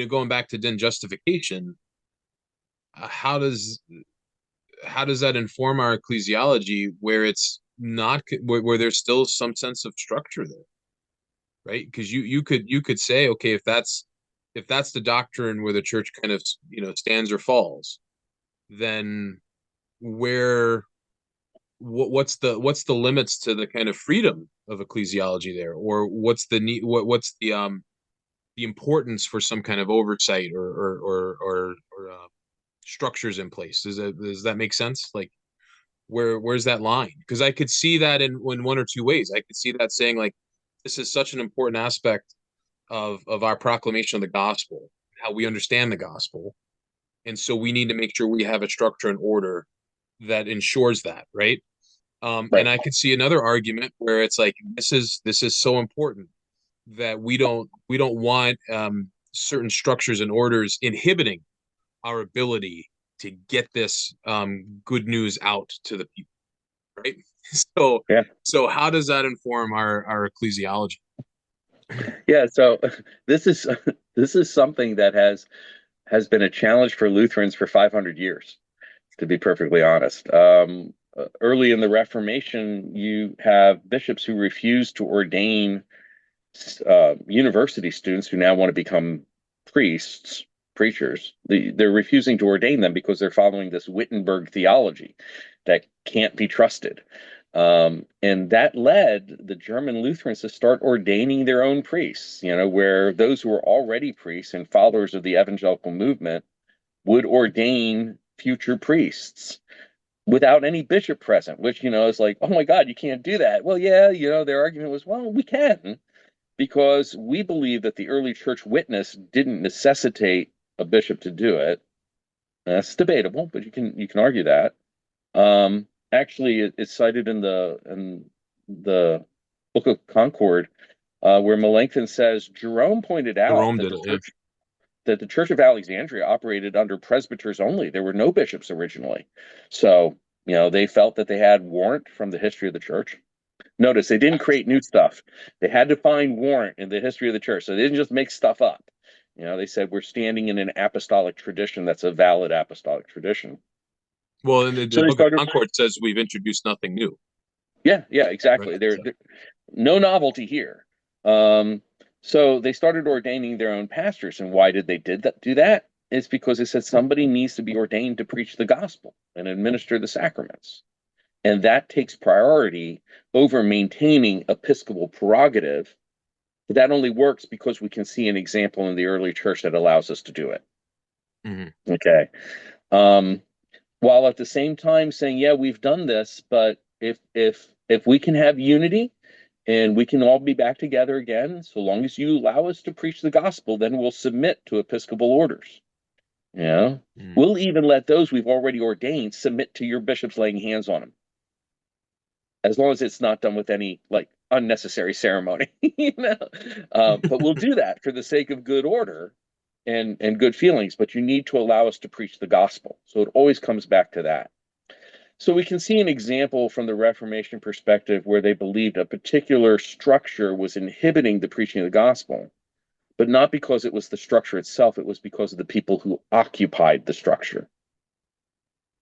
going back to then justification, how does that inform our ecclesiology where it's not where there's still some sense of structure there, right? Because you could say, okay, if that's the doctrine where the church kind of stands or falls, then where what's the limits to the kind of freedom of ecclesiology there, or what's the need what's the importance for some kind of oversight or structures in place? Does that make sense? Like, where's that line? Because I could see that in one or two ways. I could see that saying, like, this is such an important aspect of our proclamation of the gospel, how we understand the gospel, and so we need to make sure we have a structure and order that ensures that, right? And Right. I could see another argument where it's like, this is so important that we don't want certain structures and orders inhibiting our ability to get this good news out to the people, right? So Yeah. so how does that inform our ecclesiology? Yeah. So this is this is something that has been a challenge for Lutherans for 500 years, to be perfectly honest. Early in the Reformation, you have bishops who refuse to ordain university students who now want to become priests, preachers. They're refusing to ordain them because they're following this Wittenberg theology that can't be trusted. And that led the German Lutherans to start ordaining their own priests, where those who were already priests and followers of the evangelical movement would ordain future priests without any bishop present, which, is like, oh my God, you can't do that. Well, yeah, their argument was, well, we can, because we believe that the early church witness didn't necessitate a bishop to do it. That's debatable, but you can argue that. Actually, it's cited in the Book of Concord, where Melanchthon says Jerome pointed out Jerome that did the it, yeah. Church of Alexandria operated under presbyters only. There were no bishops originally, so they felt that they had warrant from the history of the church. Notice they didn't create new stuff. They had to find warrant in the history of the church. So they didn't just make stuff up. They said we're standing in an apostolic tradition that's a valid apostolic tradition. Well, and So the they Book of started, Concord says we've introduced nothing new, yeah, yeah, right? exactly. So, No novelty here. Um, so they started ordaining their own pastors. And why did they do that? It's because they said somebody needs to be ordained to preach the gospel and administer the sacraments. And that takes priority over maintaining episcopal prerogative. But that only works because we can see an example in the early church that allows us to do it. mhm. Okay. Um, while at the same time saying, yeah, we've done this, but if we can have unity and we can all be back together again, so long as you allow us to preach the gospel, then we'll submit to episcopal orders. Yeah. Mhm. We'll even let those we've already ordained submit to your bishops laying hands on them, as long as it's not done with any like unnecessary ceremony. But we'll do that for the sake of good order and good feelings. But you need to allow us to preach the gospel. So it always comes back to that. So we can see an example from the Reformation perspective where they believed a particular structure was inhibiting the preaching of the gospel, but not because it was the structure itself, it was because of the people who occupied the structure.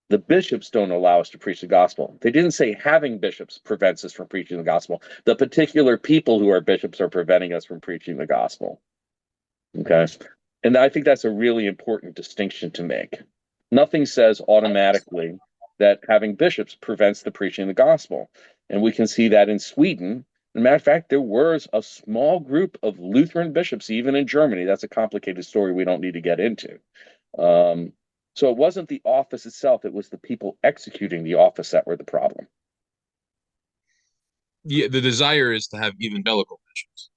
The bishops don't allow us to preach the gospel. They didn't say having bishops prevents us from preaching the gospel. The particular people who are bishops are preventing us from preaching the gospel. Okay. And I think that's a really important distinction to make. Nothing says automatically that having bishops prevents the preaching of the gospel. And we can see that in Sweden. As a matter of fact, there was a small group of Lutheran bishops, even in Germany. That's a complicated story we don't need to get into. Um, so it wasn't the office itself, it was the people executing the office that were the problem. Yeah, the desire is to have evangelical missions,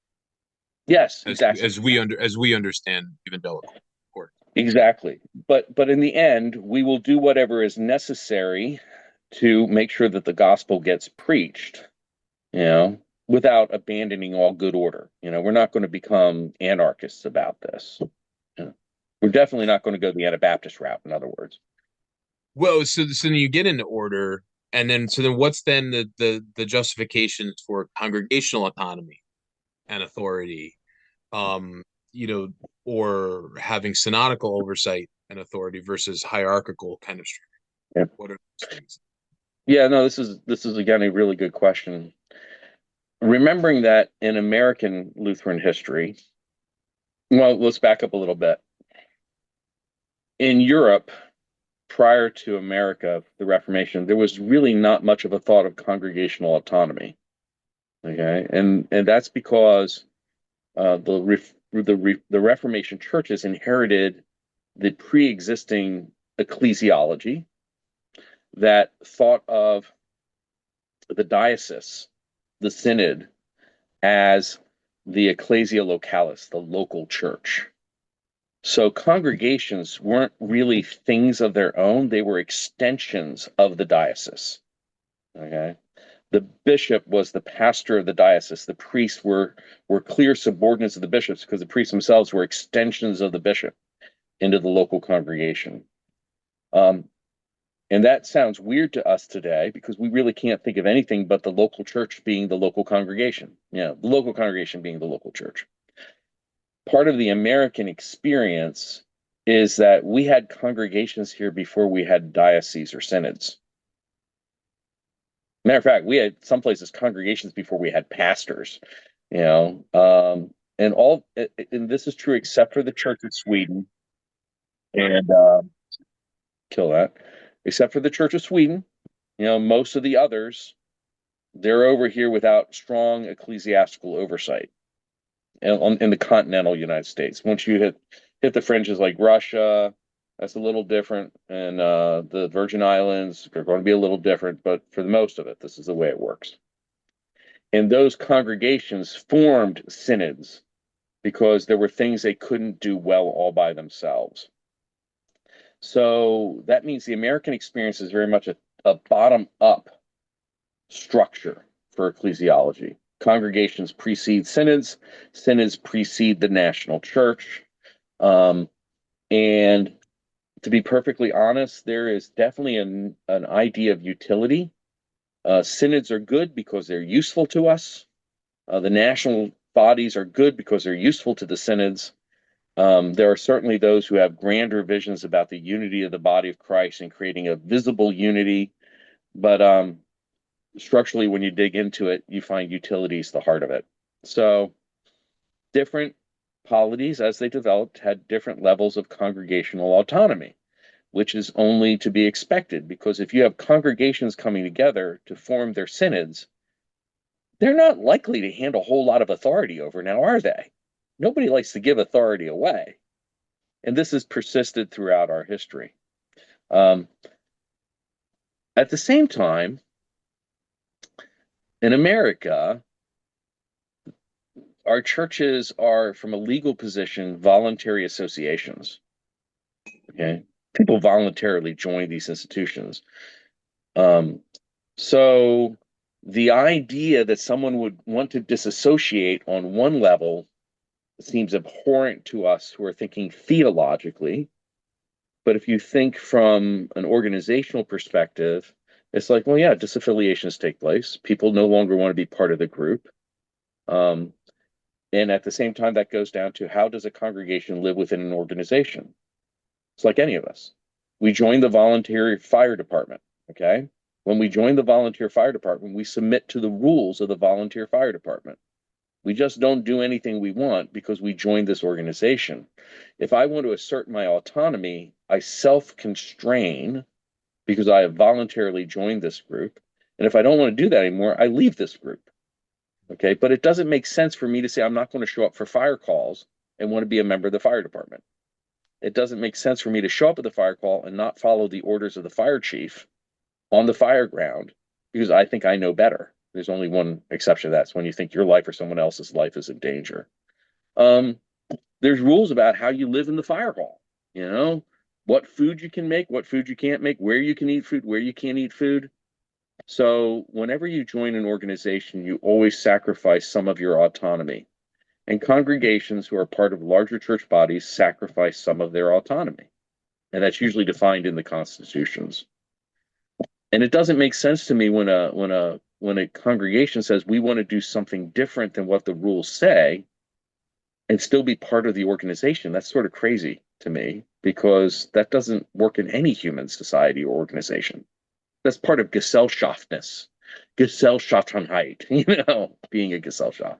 Yes, as exactly. we understand evangelical, of course. Exactly. But in the end, we will do whatever is necessary to make sure that the gospel gets preached, you know, without abandoning all good order. We're not going to become anarchists about this. We're definitely not going to go the Anabaptist route, in other words. Well, so then you get into order, and then what's then the justifications for congregational autonomy and authority? Um, you know, or having synodical oversight and authority versus hierarchical kind of structure? Yeah. What are those things? Yeah, no, this is again a really good question. Remembering that in American Lutheran history, well, let's back up a little bit. In Europe, prior to America, the Reformation, there was really not much of a thought of congregational autonomy. Okay, and that's because the Reformation churches inherited the pre-existing ecclesiology that thought of the diocese, the synod, as the ecclesia localis, the local church. So congregations weren't really things of their own, they were extensions of the diocese. Okay. The bishop was the pastor of the diocese. The priests were clear subordinates of the bishops because the priests themselves were extensions of the bishop into the local congregation. And that sounds weird to us today because we really can't think of anything but the local church being the local congregation. Yeah, the local congregation being the local church. Part of the American experience is that we had congregations here before we had dioceses or synods. Matter of fact, we had some places congregations before we had pastors, you know, and this is true except for the Church of Sweden and kill that, except for the Church of Sweden, most of the others they're over here without strong ecclesiastical oversight in the continental United States. Once you hit the fringes like Russia, that's a little different, and the Virgin Islands are going to be a little different, but for the most of it, this is the way it works. And those congregations formed synods because there were things they couldn't do well all by themselves. So that means the American experience is very much a bottom-up structure for ecclesiology. Congregations precede synods, synods precede the national church. And to be perfectly honest, there is definitely an idea of utility. Synods are good because they're useful to us. The national bodies are good because they're useful to the synods. There are certainly those who have grander visions about the unity of the body of Christ and creating a visible unity. But structurally, when you dig into it, you find utility is the heart of it. So different polities, as they developed, had different levels of congregational autonomy, which is only to be expected because if you have congregations coming together to form their synods, they're not likely to hand a whole lot of authority over now, are they? Nobody likes to give authority away. And this has persisted throughout our history. At the same time, in America, our churches are, from a legal position, voluntary associations. Okay, people voluntarily join these institutions. So the idea that someone would want to disassociate on one level seems abhorrent to us who are thinking theologically. But if you think from an organizational perspective, it's like, well, yeah, disaffiliations take place. People no longer want to be part of the group. And at the same time, that goes down to how does a congregation live within an organization? It's like any of us. We join the volunteer fire department, okay? When we join the volunteer fire department, we submit to the rules of the volunteer fire department. We just don't do anything we want because we joined this organization. If I want to assert my autonomy, I self-constrain because I have voluntarily joined this group. And if I don't want to do that anymore, I leave this group. Okay, but it doesn't make sense for me to say I'm not going to show up for fire calls and want to be a member of the fire department. It doesn't make sense for me to show up at the fire call and not follow the orders of the fire chief on the fire ground because I think I know better. There's only one exception to that. It's when you think your life or someone else's life is in danger. There's rules about how you live in the fire hall, what food you can make, what food you can't make, where you can eat food, where you can't eat food. So whenever you join an organization, you always sacrifice some of your autonomy. And congregations who are part of larger church bodies sacrifice some of their autonomy. And that's usually defined in the constitutions. And it doesn't make sense to me when a congregation says we want to do something different than what the rules say, and still be part of the organization. That's sort of crazy to me because that doesn't work in any human society or organization. That's part of Gesellschaftness, Gesellschaftenheit, being a Gesellschaft.